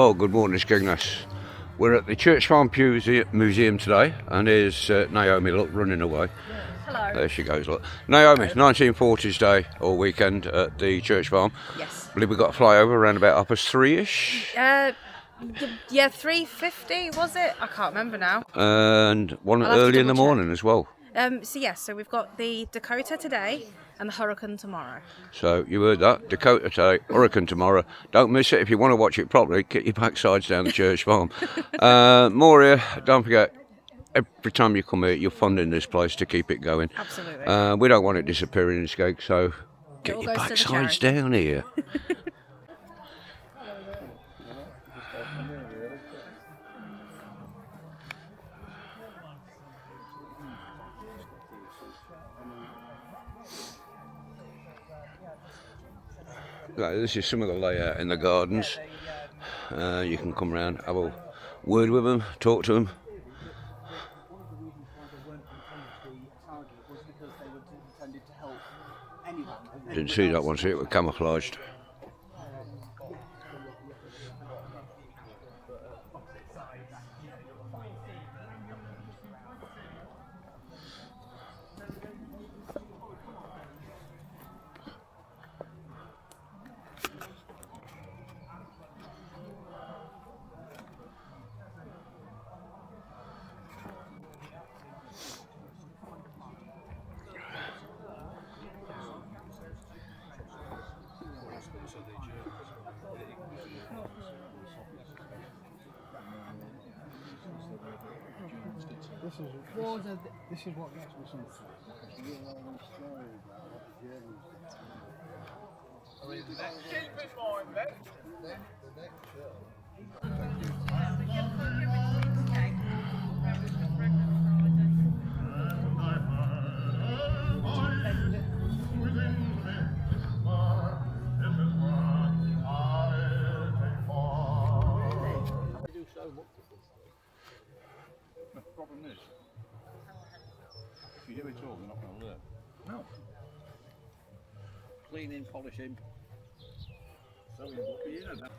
Well, good morning, Skegness. We're at the Church Farm Museum today, and here's Naomi, look, running away. Hello. There she goes, look. Naomi, 1940s day or weekend at the Church Farm. Yes. I believe we got a flyover around about 3:30ish. Yeah, 3:50 was it? I can't remember now. And one I'll have to early in the double check. morning as well. So we've got the Dakota today and the Hurricane tomorrow. So you heard that. Dakota today, Hurricane tomorrow. Don't miss it. If you want to watch it properly, get your backsides down the Church Farm. More here. Don't forget, every time you come here, you're funding this place to keep it going. Absolutely. We don't want it disappearing in Skeg, so get all your goes to the backsides charity. down here. Right, this is some of the layout in the gardens. You can come round, have a word with them, talk to them. Didn't see that one, see it was camouflaged. This is what gets me something. The problem is, if you do it all, you're not going to learn. No. Cleaning, polishing, sewing, you know that.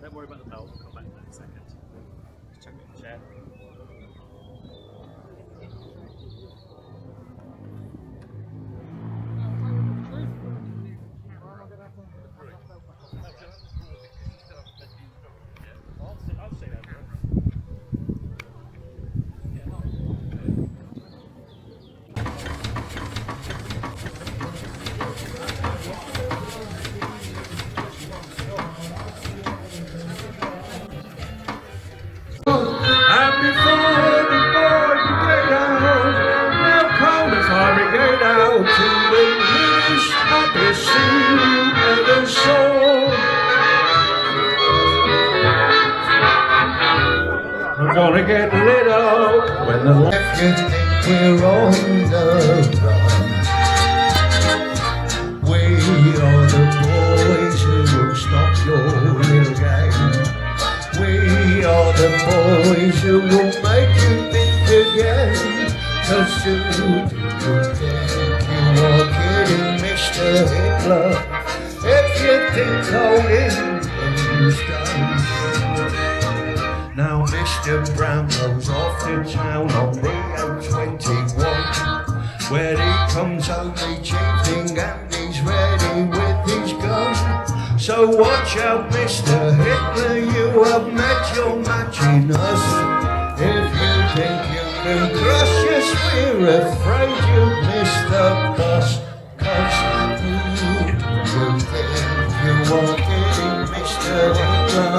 Don't worry about the belt, we'll come back in a second. Just chuck it in the chair. I'll say that, bro. I'm gonna get lit up when the If you think we're on the run, we are the boys who will stop your little game. We are the boys who will make you think again. 'Cause you think you are kidding, Mr. Hitler. If you think holding is done. Now Mr. Brown goes off to town on Rio 21, where he comes only cheating and he's ready with his gun. So watch out, Mr. Hitler, you have met your match in us. If you think you can crush us, we're afraid you've missed the bus. 'Cause you think you are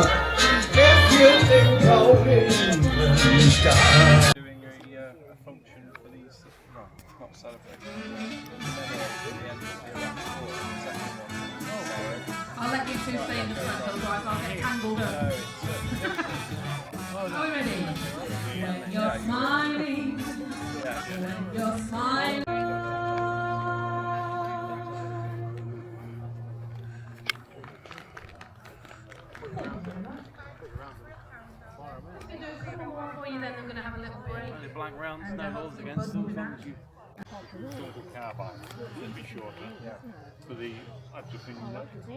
if you think of England's star. Doing a function for these, well, not celebration. I'll let you two stay in the front, otherwise I'll get tangled up. Are we ready? When you're smiling, when you're smiling. For you then, I'm going to have a little break. The blank rounds, no holes against them, as long as you. The carbine should be shorter. For the atropine,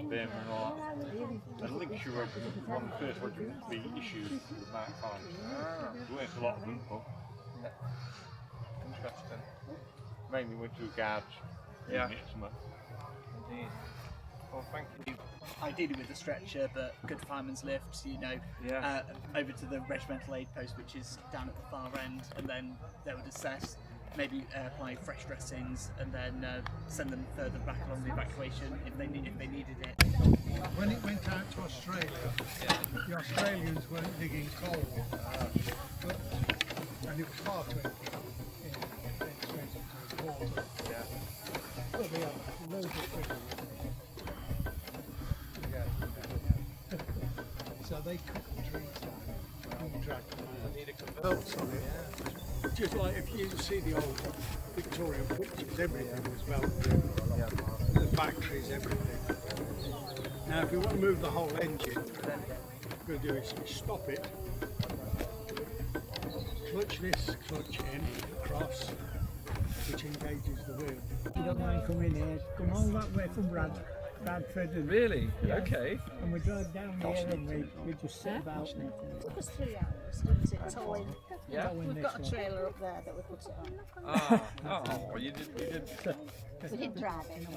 them and all that. And Lincolnshire Regiment was one of the first regiments to be issued with Mark 5. There weren't a lot of them, but interesting. Mainly went to guards. Yeah. Indeed. Well, thank you. Ideally with a stretcher, but good fireman's lift, you know, Yeah. over to the regimental aid post, which is down at the far end, and then they would assess, maybe apply fresh dressings, and then send them further back along the evacuation if they needed it. When it went out to Australia, the Australians weren't digging coal, and it was far too expensive to import. But they had loads of people. So they cut the trees down and dragged them out. Belts on it. Just like if you see the old Victorian pictures, everything was belted. The factories, everything. Now if you want to move the whole engine, what you're going to do is stop it, clutch this, clutch in, across, which engages the wheel. You don't mind coming here, come all that way from Bradford. And, Really? Okay. And we drove down here and we just sit about. It took us 3 hours, didn't it? Towing. Yeah. We've got a trailer up there that we put it on. Oh, you did. We didn't drive it.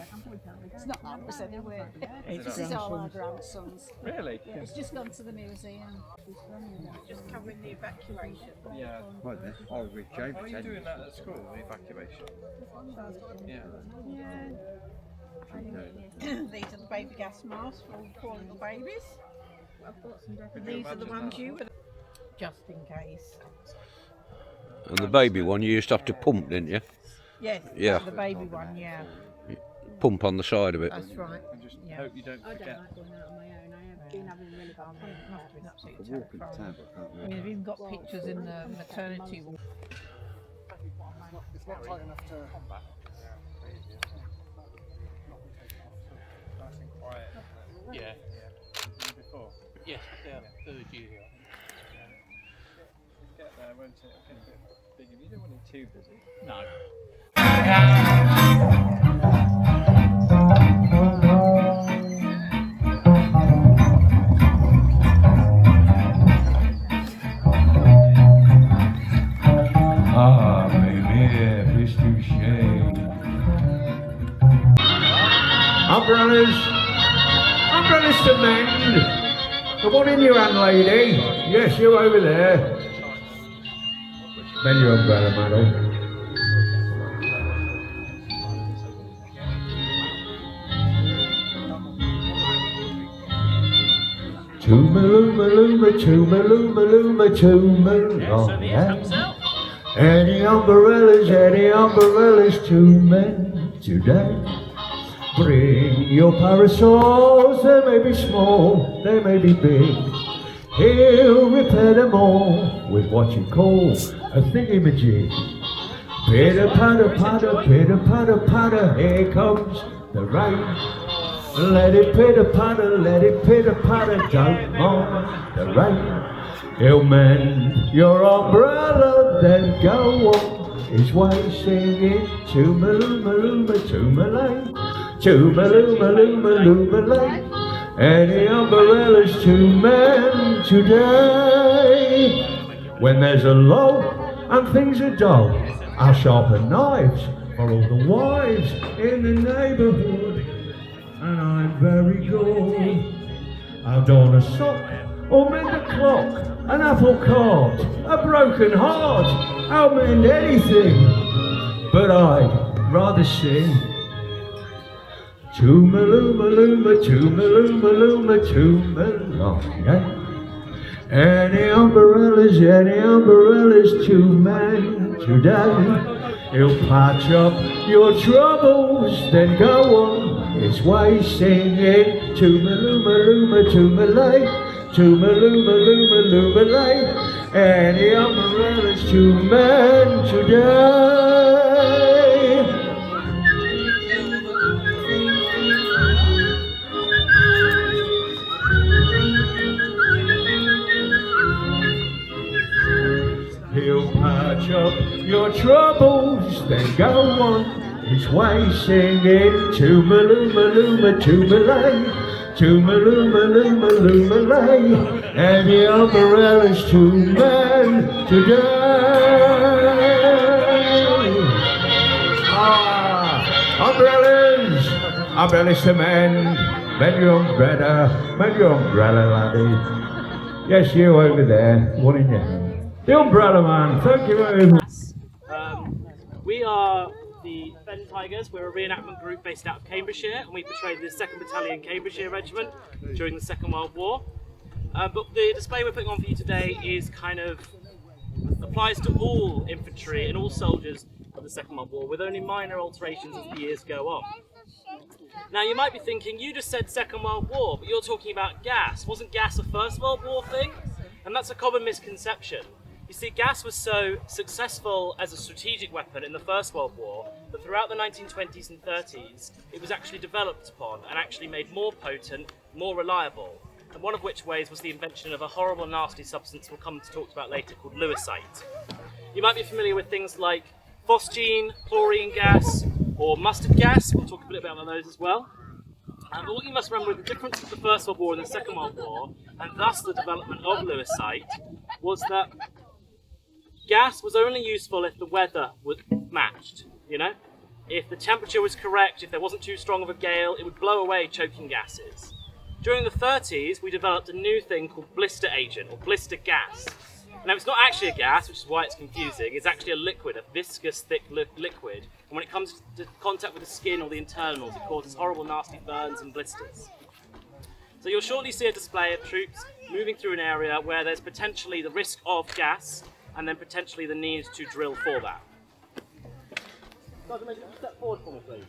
It's not ours anyway. It's This is all our grandsons. Really? Yeah, it's just gone to the museum. Just covering the evacuation. Yeah. Right then. I was with James. Are you doing that at school, the evacuation? Yeah. These are the baby gas masks for all the poor little babies. These are the ones you would just in case. And the baby one, you used to have to pump, didn't you? Yes, Yeah. the baby one, yeah. Pump on the side of it. That's right. And just Yeah. hope you don't forget. Must have been absolutely Walking the terrifying. town, but I can't I mean, we've even got pictures in the maternity ward. It's not tight enough to combat. Nice and quiet. Yeah. Before. Yes, yeah, third year. Get there, won't it? Get a bit big. You don't want it too busy. No. Ah, baby, please to shame. Umbrellas to mend. The one in your hand, lady. Yes, you over there. Mend your umbrella, madam. Tooma-looma-looma, tooma-looma-looma, tooma. Any umbrellas to mend today. Bring your parasols, they may be small, they may be big. He'll repair them all with what you call a thingamajig. Pitter patter patter, pitter patter patter, here comes the rain. Let it pitter patter, let it pitter patter, don't mind the rain. He'll mend your umbrella, then go on his way singing tooma-looma-looma, tooma-lay, tooma-looma-looma-looma-lay. Any umbrellas to mend today? When there's a lull and things are dull, I'll sharpen knives for all the wives in the neighbourhood. And I'm very good. I'll don a sock or mend a clock, an apple cart, a broken heart. I'll mend anything, but I'd rather sing. Tooma-looma-looma, tooma-looma-looma, tooma-long. Any umbrellas, two-man today. He'll patch up your troubles, then go on his way singing. Tooma-looma-looma, tooma-lay, tooma-looma-looma-looma-lay. Any umbrellas, two-man today. He'll patch up your troubles, then go on his way singing. Tooma-looma-looma, tooma-lay, tooma-looma-looma-looma-lay. And the umbrella's two-man today. Umbrellas to men, your umbrella, laddie. Yes, you over there, one in your hand. The umbrella man, thank you very much. We are the Fen Tigers. We're a reenactment group based out of Cambridgeshire, and we portrayed the 2nd Battalion Cambridgeshire Regiment during the Second World War. But the display we're putting on for you today is applies to all infantry and all soldiers of the Second World War, with only minor alterations as the years go on. Now you might be thinking, you just said Second World War, but you're talking about gas. Wasn't gas a First World War thing? And that's a common misconception. You see, gas was so successful as a strategic weapon in the First World War that throughout the 1920s and 30s, it was actually developed upon and actually made more potent, more reliable. And one of which ways was the invention of a horrible, nasty substance we'll come to talk about later called lewisite. You might be familiar with things like phosgene, chlorine gas, or mustard gas. We'll talk a bit about those as well. But what you must remember with the difference of the First World War and the Second World War, and thus the development of lewisite, was that gas was only useful if the weather was matched, you know? If the temperature was correct, if there wasn't too strong of a gale, it would blow away choking gases. During the 30s, we developed a new thing called blister agent, or blister gas. Now, it's not actually a gas, which is why it's confusing. It's actually a liquid, a viscous, thick liquid. And when it comes to contact with the skin or the internals, it causes horrible, nasty burns and blisters. So you'll shortly see a display of troops moving through an area where there's potentially the risk of gas, and then potentially the need to drill for that. Sergeant Major, step forward for me, please.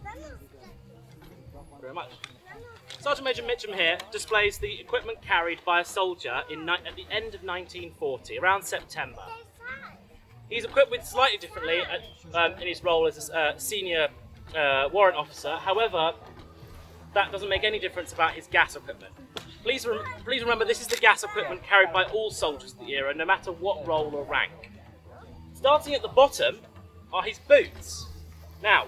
Thank you very much. Sergeant Major Mitchum here displays the equipment carried by a soldier at the end of 1940, around September. He's equipped with slightly differently in his role as a senior warrant officer. However, that doesn't make any difference about his gas equipment. Please remember, this is the gas equipment carried by all soldiers of the era, no matter what role or rank. Starting at the bottom are his boots. Now,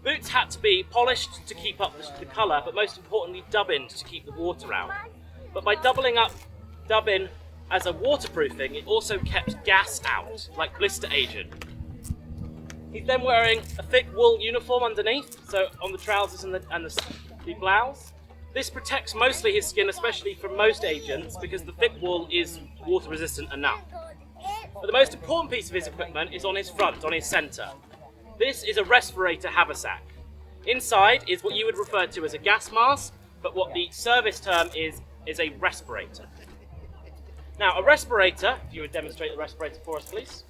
boots had to be polished to keep up the colour, but most importantly dubbined to keep the water out. But by dubbing as a waterproofing, it also kept gas out, like blister agent. He's then wearing a thick wool uniform underneath, so on the trousers and the blouse. This protects mostly his skin, especially from most agents, because the thick wool is water resistant enough. But the most important piece of his equipment is on his front, on his centre. This is a respirator haversack. Inside is what you would refer to as a gas mask, but what the service term is a respirator. Now, a respirator, if you would demonstrate the respirator for us, please.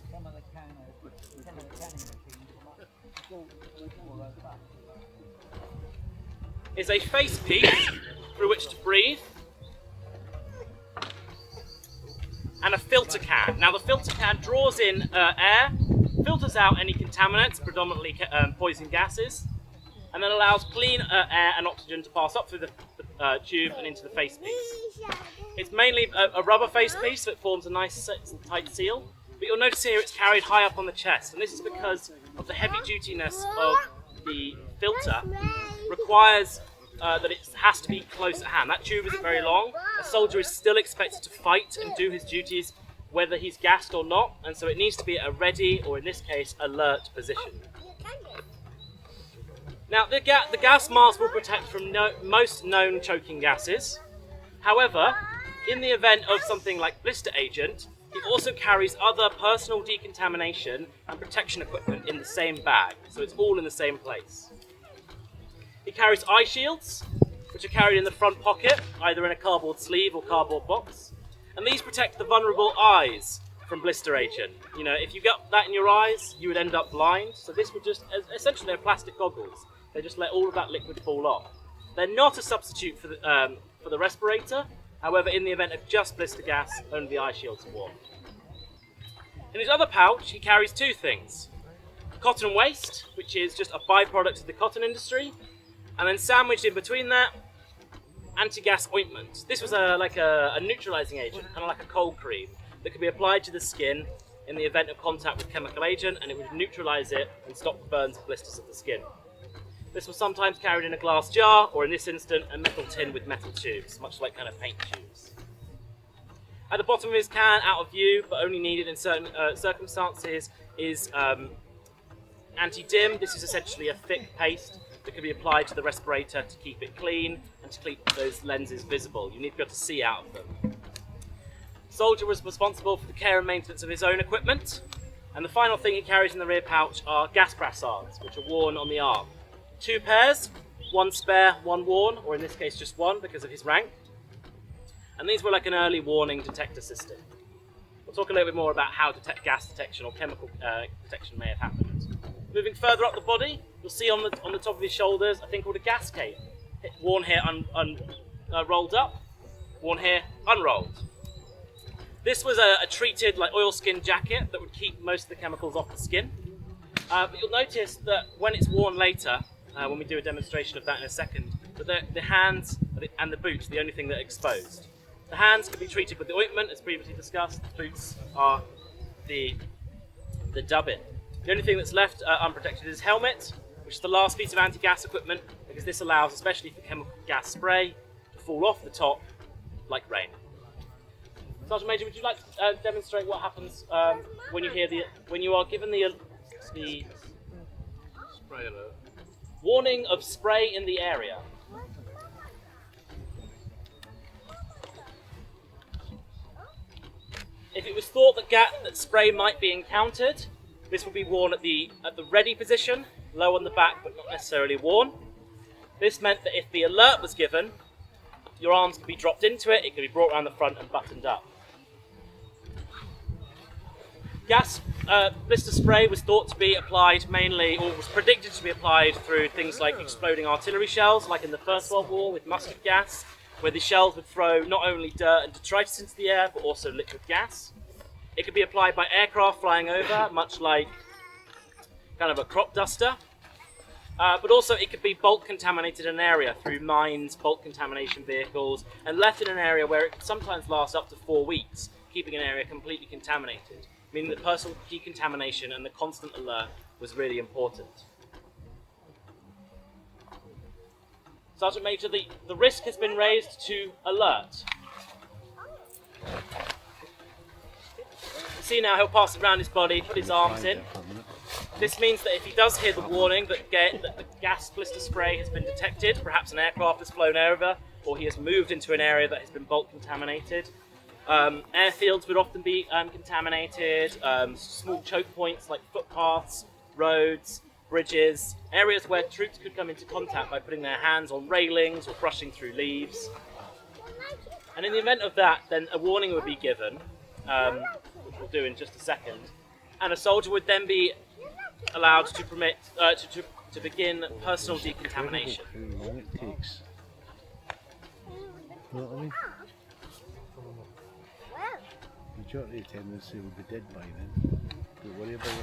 Is a face piece through which to breathe, and a filter can. Now the filter can draws in air, filters out any contaminants, predominantly poison gases, and then allows clean air and oxygen to pass up through the tube and into the face piece. It's mainly a rubber face piece, so it forms a nice tight seal, but you'll notice here it's carried high up on the chest, and this is because of the heavy dutiness of the filter. Requires that it has to be close at hand. That tube isn't very long. A soldier is still expected to fight and do his duties whether he's gassed or not, and so it needs to be at a ready, or in this case, alert position. Now, the gas mask will protect from most known choking gases. However, in the event of something like blister agent, It also carries other personal decontamination and protection equipment in the same bag, so it's all in the same place. It carries eye shields, which are carried in the front pocket, either in a cardboard sleeve or cardboard box. And these protect the vulnerable eyes from blister agent. You know, if you got that in your eyes, you would end up blind. So this would just, essentially they're plastic goggles. They just let all of that liquid fall off. They're not a substitute for the respirator. However, in the event of just blister gas, only the eye shields are worn. In his other pouch, he carries two things. Cotton waste, which is just a byproduct of the cotton industry, and then sandwiched in between that, anti-gas ointment. This was like a neutralizing agent, kind of like a cold cream, that could be applied to the skin in the event of contact with chemical agent, and it would neutralize it and stop the burns and blisters of the skin. This was sometimes carried in a glass jar, or in this instant, a metal tin with metal tubes, much like kind of paint tubes. At the bottom of his can, out of view, but only needed in certain circumstances, is anti-dim. This is essentially a thick paste that can be applied to the respirator to keep it clean and to keep those lenses visible. You need to be able to see out of them. Soldier was responsible for the care and maintenance of his own equipment. And the final thing he carries in the rear pouch are gas brassards, which are worn on the arm. 2 pairs, 1 spare, 1 worn, or in this case just 1 because of his rank. And these were like an early warning detector system. We'll talk a little bit more about how gas detection or chemical detection may have happened. Moving further up the body, you'll see on the top of his shoulders a thing called a gas cape. Worn here rolled up, worn here unrolled. This was a treated like oilskin jacket that would keep most of the chemicals off the skin. But you'll notice that when it's worn later, when we do a demonstration of that in a second, that the hands and the boots are the only thing that are exposed. The hands can be treated with the ointment, as previously discussed. The boots are the dubbing. The only thing that's left unprotected is his helmet, which is the last piece of anti-gas equipment, because this allows, especially for chemical gas spray, to fall off the top like rain. Sergeant Major, would you like to demonstrate what happens when you are given the spray alert? Warning of spray in the area. If it was thought that spray might be encountered, this would be worn at the ready position, low on the back but not necessarily worn. This meant that if the alert was given, your arms could be dropped into it, it could be brought around the front and buttoned up. Gas blister spray was thought to be applied mainly, or was predicted to be applied through things like exploding artillery shells, like in the First World War with mustard gas, where the shells would throw not only dirt and detritus into the air, but also liquid gas. It could be applied by aircraft flying over, much like kind of a crop duster. But also it could be bulk contaminated in an area through mines, bulk contamination vehicles, and left in an area where it could sometimes last up to 4 weeks, keeping an area completely contaminated, meaning that personal decontamination and the constant alert was really important. Sergeant Major, the risk has been raised to alert. You see now he'll pass it around his body, put his arms in. This means that if he does hear the warning that the gas blister spray has been detected, perhaps an aircraft has flown over, or he has moved into an area that has been bulk contaminated. Airfields would often be contaminated, small choke points like footpaths, roads, bridges, areas where troops could come into contact by putting their hands on railings or brushing through leaves. And in the event of that, then a warning would be given, which we'll do in just a second, and a soldier would then be allowed to permit to begin personal decontamination. How long it takes. You know what I mean? The majority of the time they will be dead by then. Don't worry about it.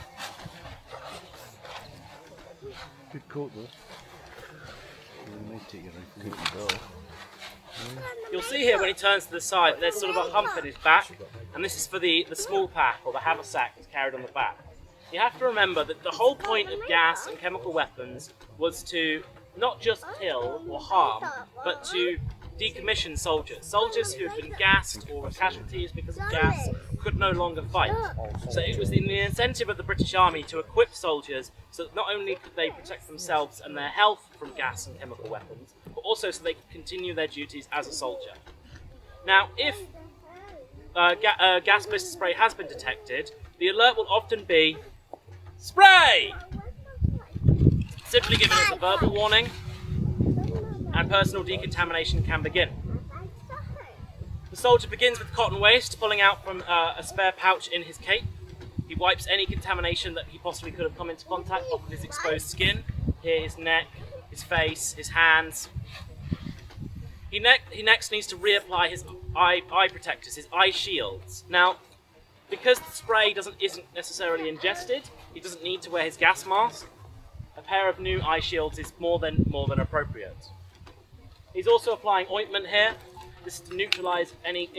Good coat though. They might take your rifle out. You'll see here when he turns to the side, there's sort of a hump in his back, and this is for the small pack or the haversack that's carried on the back. You have to remember that the whole point of gas and chemical weapons was to not just kill or harm, but to decommission soldiers. Soldiers who had been gassed or were casualties because of gas could no longer fight. So it was in the incentive of the British Army to equip soldiers so that not only could they protect themselves and their health from gas and chemical weapons, but also so they could continue their duties as a soldier. Now, if gas blister spray has been detected, the alert will often be spray! Simply given as a verbal warning, and personal decontamination can begin. The soldier begins with cotton waste, pulling out from a spare pouch in his cape. He wipes any contamination that he possibly could have come into contact off of his exposed skin. Here, his neck, his face, his hands. He next needs to reapply his eye protectors, his eye shields. Now, because the spray isn't necessarily ingested, he doesn't need to wear his gas mask. A pair of new eye shields is more than appropriate. He's also applying ointment here. This is to neutralise any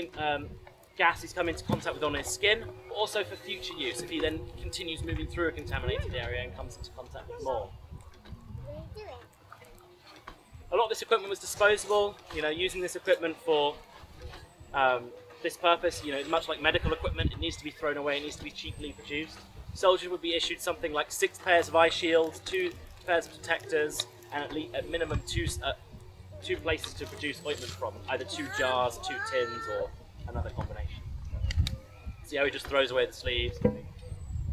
gas he's come into contact with on his skin, but also for future use if he then continues moving through a contaminated area and comes into contact with more. A lot of this equipment was disposable. Using this equipment for this purpose, much like medical equipment, it needs to be thrown away. It needs to be cheaply produced. Soldiers would be issued something like 6 pairs of eye shields, 2 pairs of detectors, and at minimum two places to produce ointment from, either 2 jars, 2 tins, or another combination. See how he just throws away the sleeves,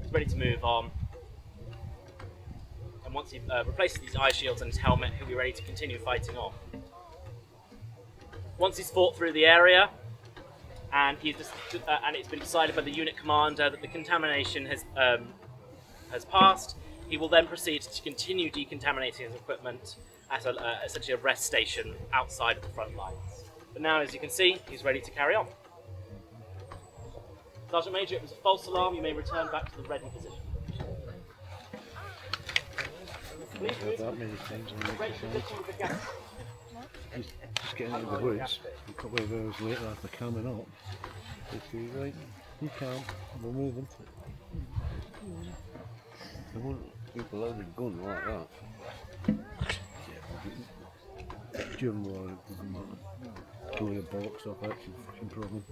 he's ready to move on. And once he replaces these eye shields and his helmet, he'll be ready to continue fighting on. Once he's fought through the area, and it's been decided by the unit commander that the contamination has passed, he will then proceed to continue decontaminating his equipment at essentially a rest station outside of the front lines. But now, as you can see, he's ready to carry on. Sergeant Major, it was a false alarm. You may return back to the ready position. Please move. That many times just getting out of the woods a couple of hours later after coming up. Just go, right, be calm, we're moving. They won't keep a loaded gun like that. During war, it doesn't matter. Blow your bollocks off, that's your fucking problem.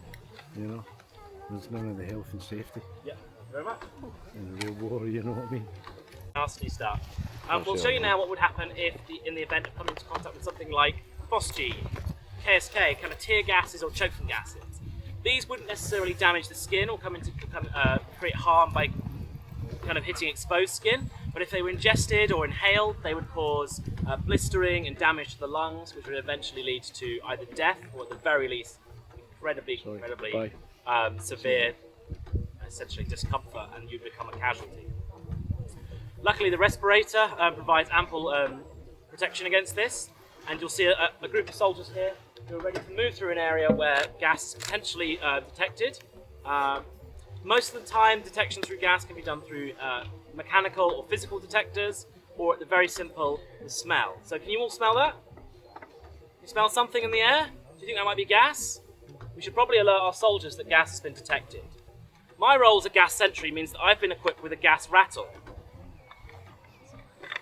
There's none of the health and safety. Yeah, very much. In the real war, you know what I mean? Nasty stuff. We'll show you now what would happen if, in the event of coming into contact with something like phosgene, KSK, kind of tear gases or choking gases. These wouldn't necessarily damage the skin or create harm by kind of hitting exposed skin, but if they were ingested or inhaled, they would cause blistering and damage to the lungs, which would eventually lead to either death or at the very least incredibly severe, essentially discomfort, and you become a casualty. Luckily, the respirator provides ample protection against this, and you'll see a group of soldiers here who are ready to move through an area where gas is potentially detected. Most of the time, detection through gas can be done through mechanical or physical detectors, or at the very simple, the smell. So can you all smell that? You smell something in the air? Do you think that might be gas? We should probably alert our soldiers that gas has been detected. My role as a gas sentry means that I've been equipped with a gas rattle.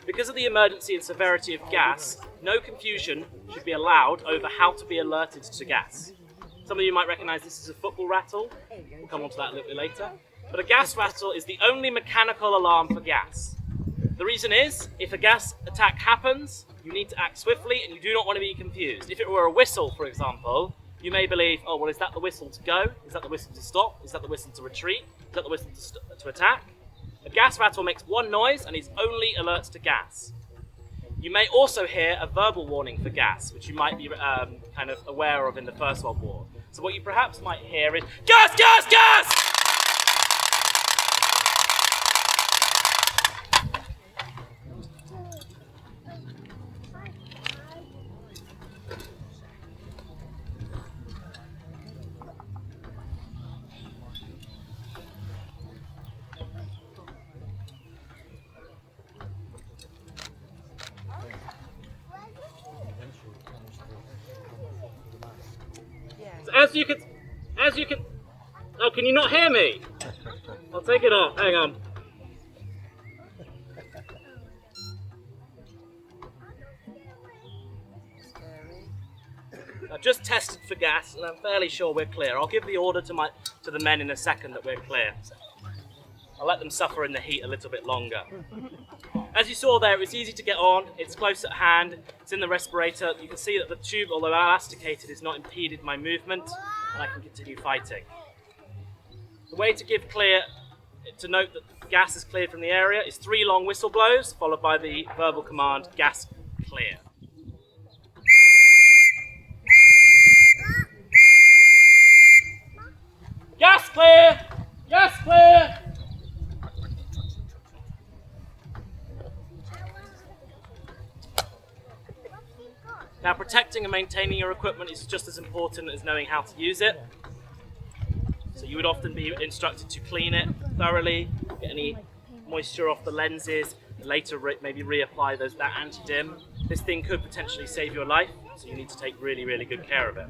Because of the emergency and severity of gas, no confusion should be allowed over how to be alerted to gas. Some of you might recognise this as a football rattle. We'll come on to that a little bit later. But a gas rattle is the only mechanical alarm for gas. The reason is, if a gas attack happens, you need to act swiftly and you do not want to be confused. If it were a whistle, for example, you may believe, oh, well, is that the whistle to go? Is that the whistle to stop? Is that the whistle to retreat? Is that the whistle to attack? A gas rattle makes one noise and is only alerts to gas. You may also hear a verbal warning for gas, which you might be kind of aware of in the First World War. So what you perhaps might hear is, gas, gas, gas! As you can, oh, can you not hear me? I'll take it off, hang on. I've just tested for gas and I'm fairly sure we're clear. I'll give the order to the men in a second that we're clear. I'll let them suffer in the heat a little bit longer. As you saw there, it's easy to get on, it's close at hand, it's in the respirator. You can see that the tube, although elasticated, has not impeded my movement, and I can continue fighting. The way to give clear, to note that gas is cleared from the area, is 3 long whistle blows, followed by the verbal command, gas clear. Gas clear! Gas clear! Now, protecting and maintaining your equipment is just as important as knowing how to use it. So you would often be instructed to clean it thoroughly, get any moisture off the lenses, and later maybe reapply that anti-dim. This thing could potentially save your life, so you need to take really, really good care of it.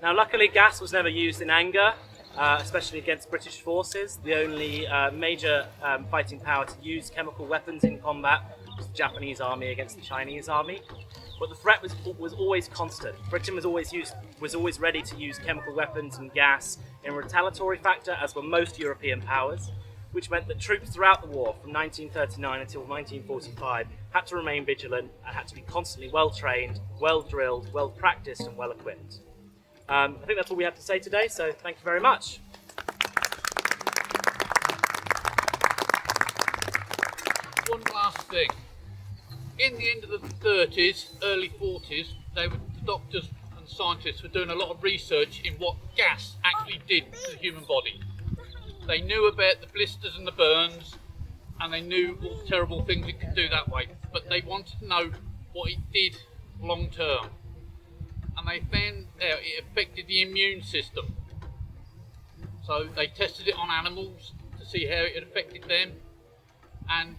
Now, luckily, gas was never used in anger, especially against British forces. The only major fighting power to use chemical weapons in combat was the Japanese army against the Chinese army. But the threat was always constant. Britain was always ready to use chemical weapons and gas in a retaliatory factor, as were most European powers, which meant that troops throughout the war, from 1939 until 1945, had to remain vigilant and had to be constantly well-trained, well-drilled, well-practiced, and well-equipped. I think that's all we have to say today, so thank you very much. One last thing. In the end of the 30s, early 40s, the doctors and scientists were doing a lot of research in what gas actually did to the human body. They knew about the blisters and the burns, and they knew all the terrible things it could do that way, but they wanted to know what it did long term. And they found out it affected the immune system. So they tested it on animals to see how it affected them. And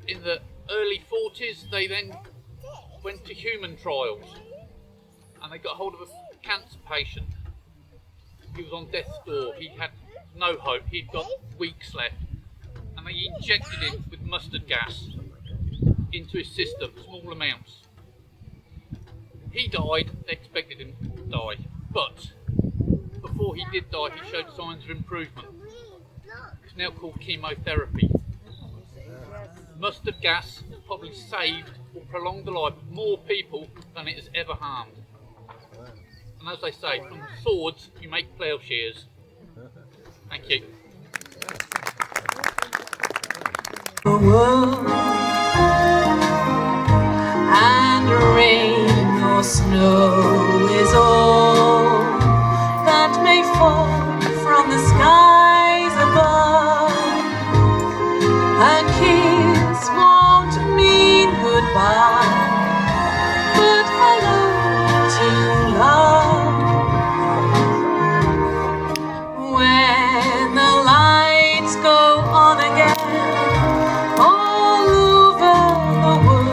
in the early 40s, they then went to human trials. And they got hold of a cancer patient. He was on death's door. He had no hope. He'd got weeks left. And they injected him with mustard gas into his system, small amounts. He died, they expected him to die, but before he did die, he showed signs of improvement. It's now called chemotherapy. Mustard gas has probably saved or prolonged the life of more people than it has ever harmed. And as they say, from swords you make plowshares. Thank you. And rain or snow is all that may fall from the skies above. A kiss won't mean goodbye, but hello to love. When the lights go on again all over the world,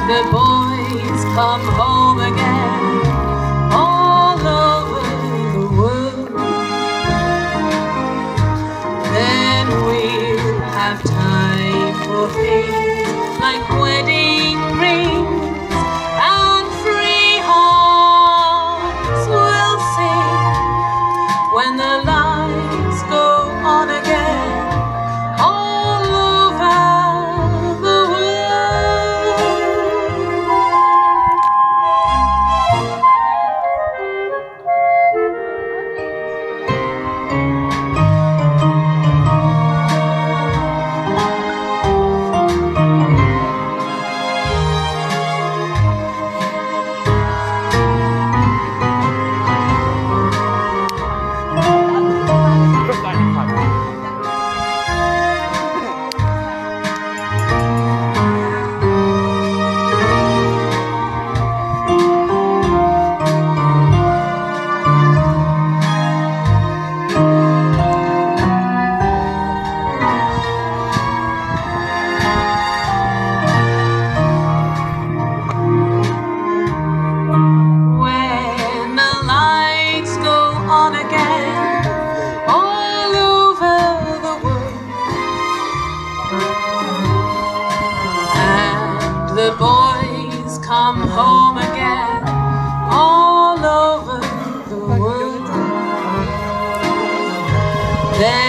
the boys come home again all over the world, then we'll have time for things like wedding rings, and free hearts will sing when the lights go on again all over the world. The boys come home again Then